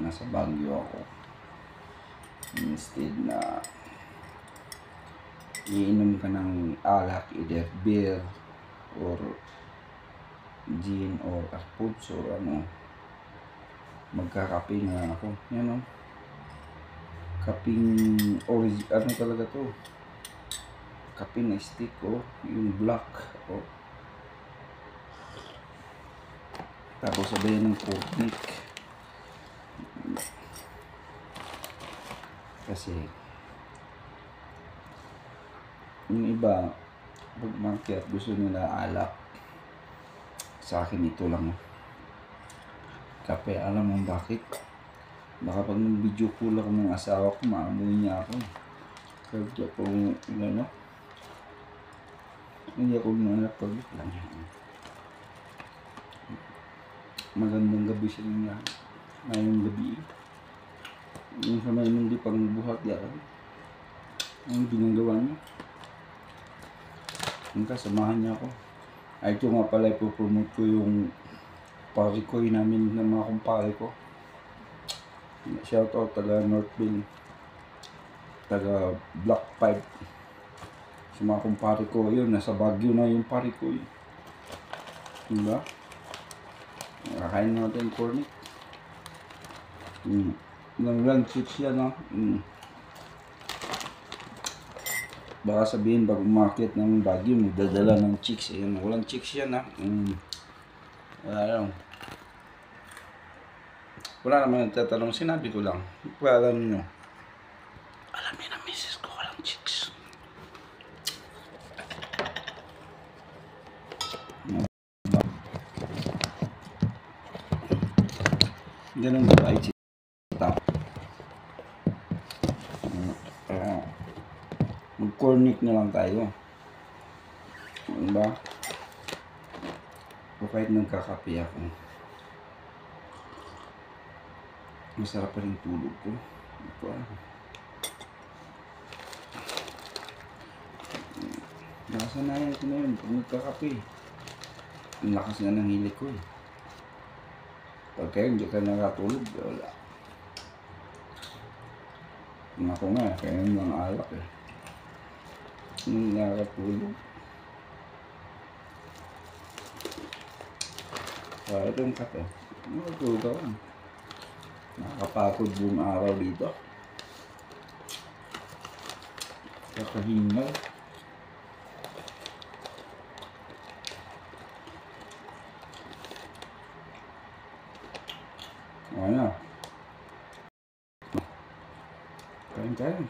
nasa Baguio ako. Instead na iinom ka ng alak, either beer or gin or akputs or ano, magkakape na ako. Yan o, kaping ano talaga to, kape na stick o, yung black o. Tapos sabayan ng cornic. Kasi yung iba, pag market gusto nila alak, sa akin ito lang kape. Alam mo bakit? Baka pag nag-video call ako ng asawa ko, maamoy niya ako. Kaya ako ano, hindi ako manap pag lang. Magandang gabi sa inyo ngayong gabi. Yung sa may hindi pang buhat yan, ang ginagawa niya, yung kasamahan niya ako. Ay, ito nga pala, ipopromote ko yung parikoy namin ng mga kumpare ko. Shout out taga Northville, taga Block 5. Sa mga kumpare ko, yun, nasa Baguio na yung parikoy. Diba? Kakain natin cornic. Lang chicks yan, no? Baka sabihin, pag umakit ng Baguio, magdadala ng chicks. Ayan, walang chicks yan, ha? Wala naman nagtatanong, sinabi ko lang. Para alam nyo. Alam niyo na, misis ko, walang chicks. Ganun ba tayo tap? Mag-cornic na lang tayo. Diba? O kahit nagkakape ako, masarap pa rin tulog ko. Ito nakasanayan ko na yun pag nagkakape. Ang lakas nga ng hilik ko eh. Pag kayo hindi ka nakatulog, wala. Ako nga, kaya yung mga alak eh. Hindi nakatulog. Kaya ito yung kape. Nakatulog ako. Nakakapagod buong araw dito. Kakahingal. Ano? Kain tayo.